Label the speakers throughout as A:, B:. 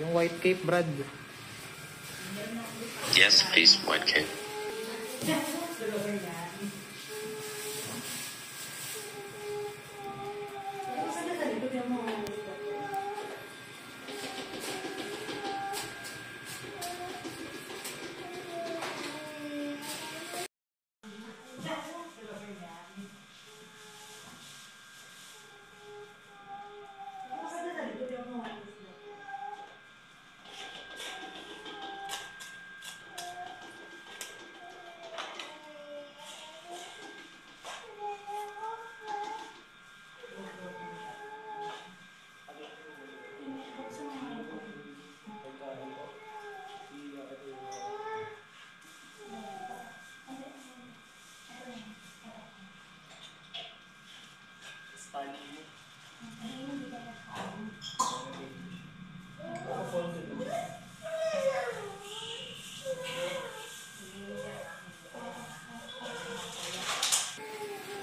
A: Yung white cape, Brad.
B: Yes, please, white cape.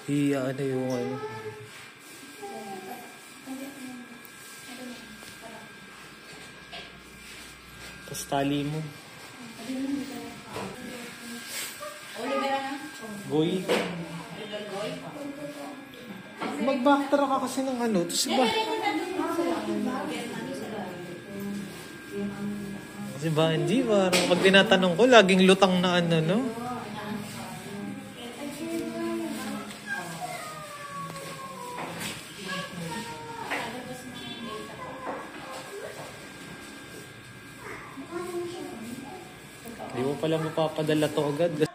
A: Hiya na yung ano. Tapos tali mo. Goy. Mag-backtrack ka kasi ng ano. Tapos ba? Kasi ba, hindi ba? Pag tinatanong ko, laging lutang na ano, no? Hindi mo pala mapapadala to agad.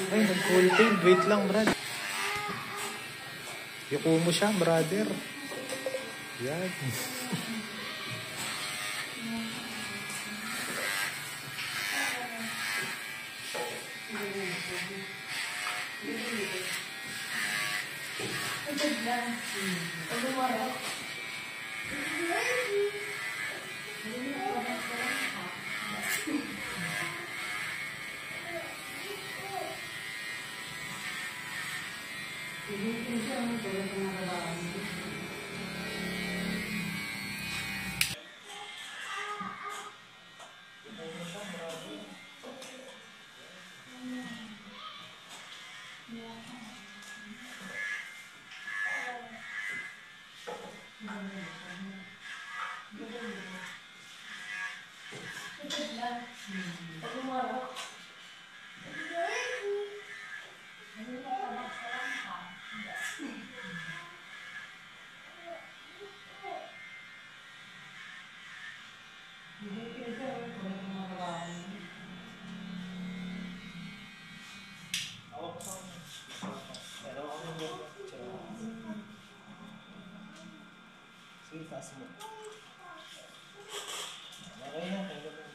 A: Ay, nag-cool paint. Wait lang, Brad. Yuko mo siya, brother. Yan. Sige, taas mo. Okay na, tanggap mo.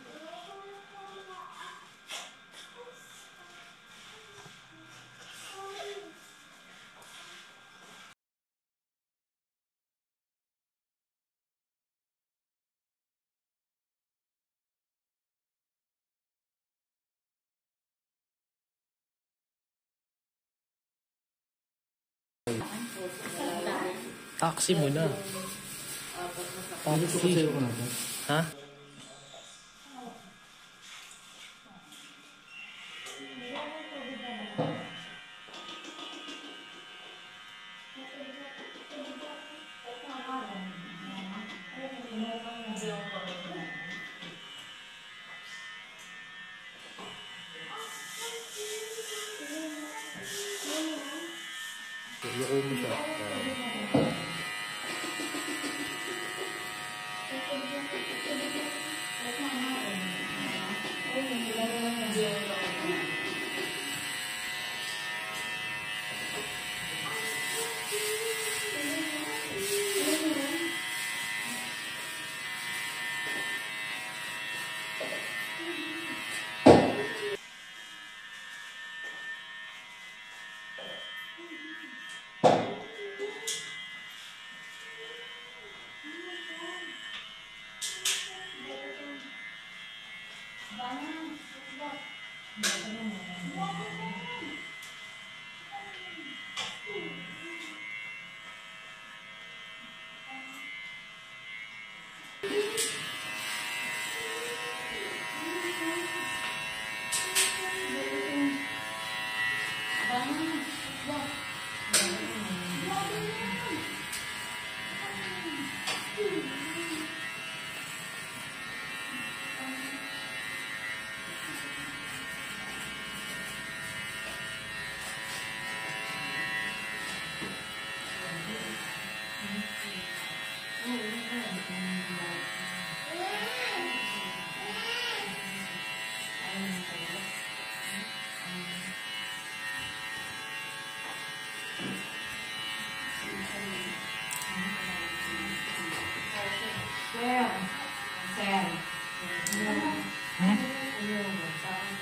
A: Taxi mo na. Taxi. Ha? Yuko mo siya.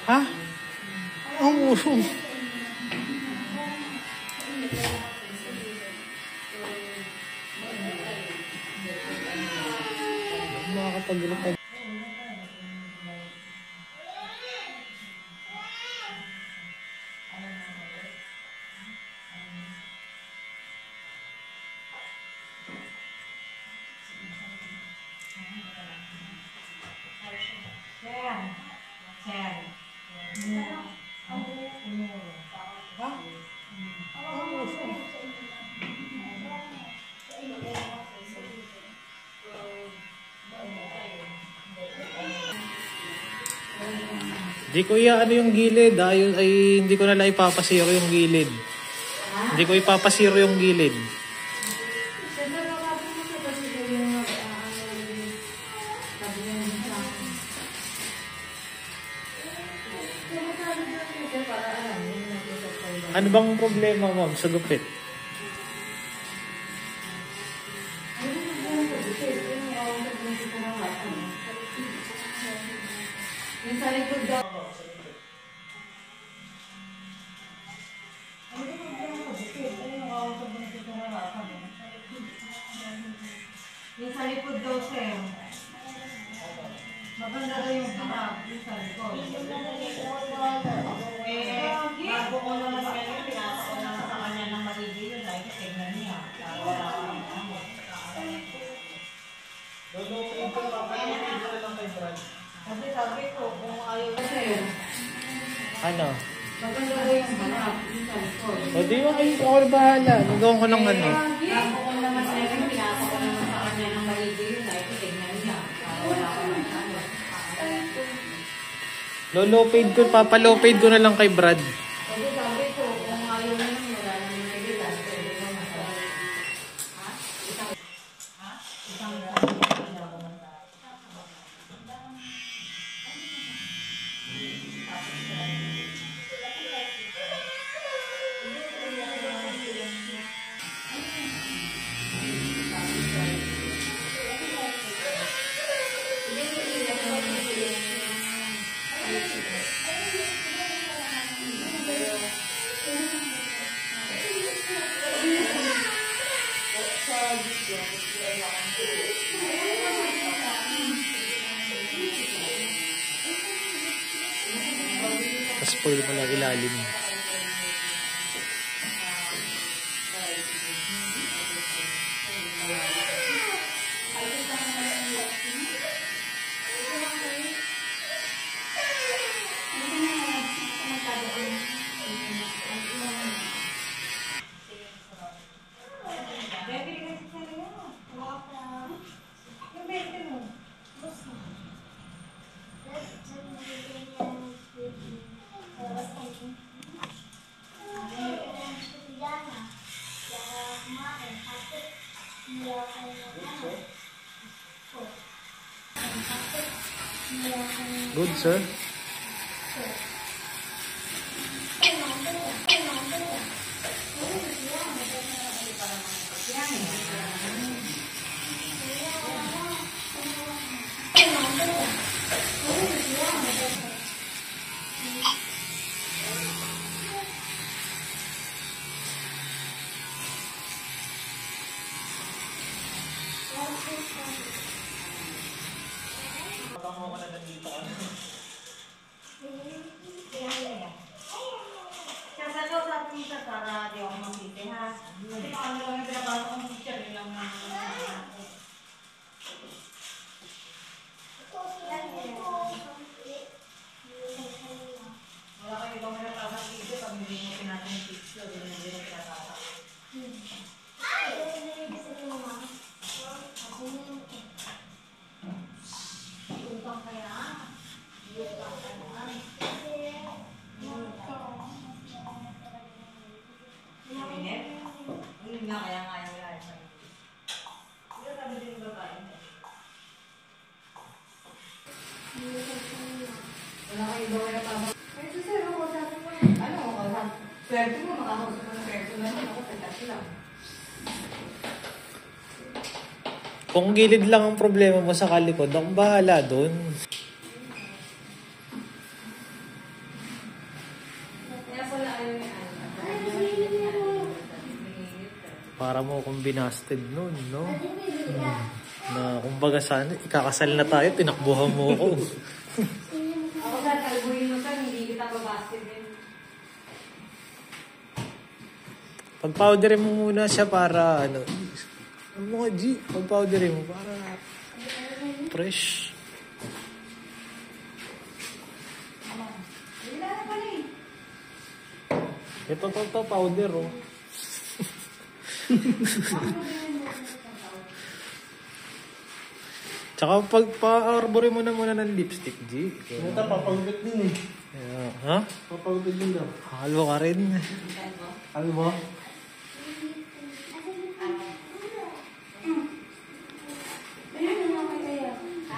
A: Ha? Ang urong. Makakapag-ilapag. Hindi ko ano yung gilid. Ay, hindi ko nalang ipapasiro yung gilid. Hindi ko ipapasiro yung gilid. Ano bang problema, ma'am, sa gupit?
B: Yung sa likod daw. Yung sa likod daw, sir. Maganda daw yung harap. Yung sa likod. Bago ko naman ngayon, pinasa ko naman sa kanya ng magiging yun. Dahil tignan niya. Wala ko ng gamot. Sabi ko, kung ayaw na sa'yo.
A: Ano?
B: Maganda daw yung harap. Yung sa likod.
A: O di ba kayo ako na bahala. Nagawin ko ng ano.
B: Bago ko naman ngayon, pinasa ko naman sa kanya ng magiging yun. Dahil tignan niya. Wala ko ng gamot.
A: Lolo-paid ko, papalo-paid ko na lang kay Brad.
B: Sabi ko, kung ayaw na yun, wala naman nagilan. Pwede mo masabi. Isang
A: Spoil mo lang ilalim. Good, sir. Ako na nandito.
B: hindi mo pinatong picture, hindi mo pinatata. Minit? Hindi nga kaya nga yung live. Hindi ka sabi din babae. Wala kayo daw na tama. Ito sir, ako sabi mo. Ano ako? Swerte mo, makakausap mo ng personal. Ako, pagkasi lang.
A: Kung gilid lang ang problema mo sa kalikod, akong bahala doon.
B: Kaya pala ayaw ni Ana.
A: Para mo akong binasted noon, no? Na kumbaga sana, ikakasal na tayo, tinakbuhan mo ako.
B: Ako sa talbuhin mo sir, hindi kita babasket din.
A: Pag-powderin mo muna siya para, ano mga G, pag-powderin mo para fresh.
B: Wala na pala eh.
A: Ito, powder, oh. Tsaka pag-arborin mo na muna ng lipstick, G.
C: Ito, papagupit din eh.
A: Ha?
C: Papagupit din daw.
A: Halo ka rin.
C: Ano ba?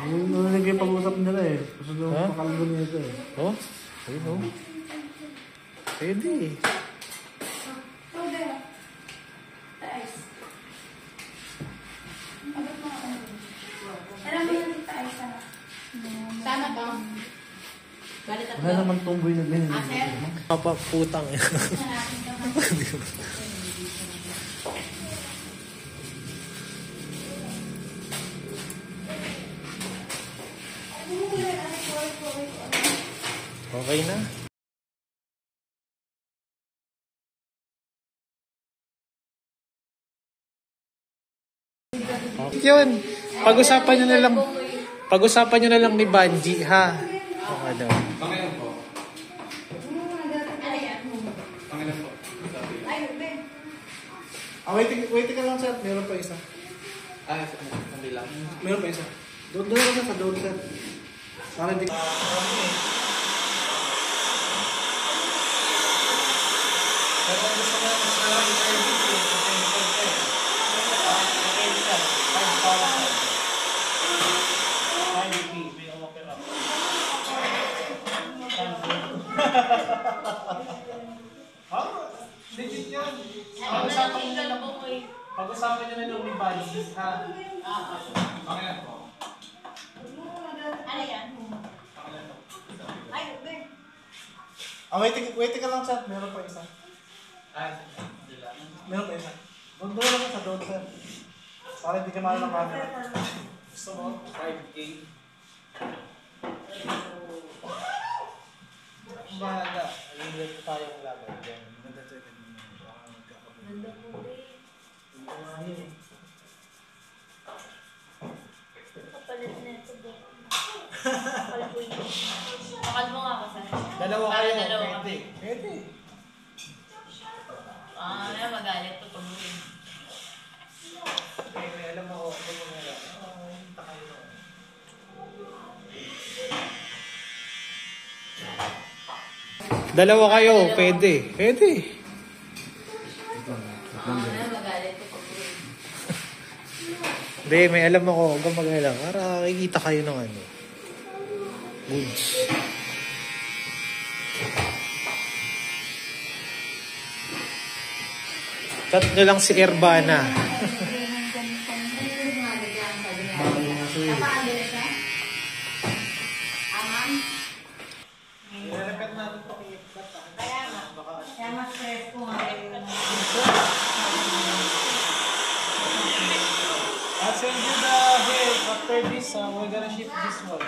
C: Yung narinig yung pag-usap nila eh. Gusto daw
A: Ha?
C: pakalbo niya ito eh.
A: Oh, ayun, oh. Pwede, eh.
B: Sana ba? Galit at
C: Wala naman tomboy na ganyan.
B: sir?
A: Papaputang, eh. Okay na. Yun. Pag-usapan nyo na lang. Pag-usapan nyo na lang ni Banji, ha? Ano?
C: Waiting ka lang sir. Meron pa isa. Meron pa isa. Doon lang sa doon sir. Para di...
A: Legit yan.
B: Ano
A: Pag-usapan nyo na lang ni Banji, ha? Okay na po.
B: yan? Ay, Ben.
C: Waiting ka lang sir. Meron pa isa. Meron pa isa. Doon lang sa doon sir. Para di ka mahal ng camera.
A: Gusto mo? 5K. Ang bahala. Ayun ko tayong laban. Ganda to.
B: Ganda po eh. Kapalit na ito ba? Kapal po ito. Kapal mo nga ako sir.
A: Dalawa
B: Para
A: kayo.
B: dalawa
A: Pwede.
B: kami.
A: Pwede.
B: Magalit to pag uwi.
A: May alam ako. Kung mga alam. Hinta kayo na. Dalawa kayo. Pwede. Pwede.
B: Magalit to pag uwi.
A: Hindi, may alam ako. Huwag kang mag-alam. Para kikita kayo ng ano. Goods. Chat nyo lang si Erbana. Nilalapit natin ito kay Iplat.
B: Kaya mas stress ko nga yung...
A: I'll send you the bill after this. We're gonna ship this one.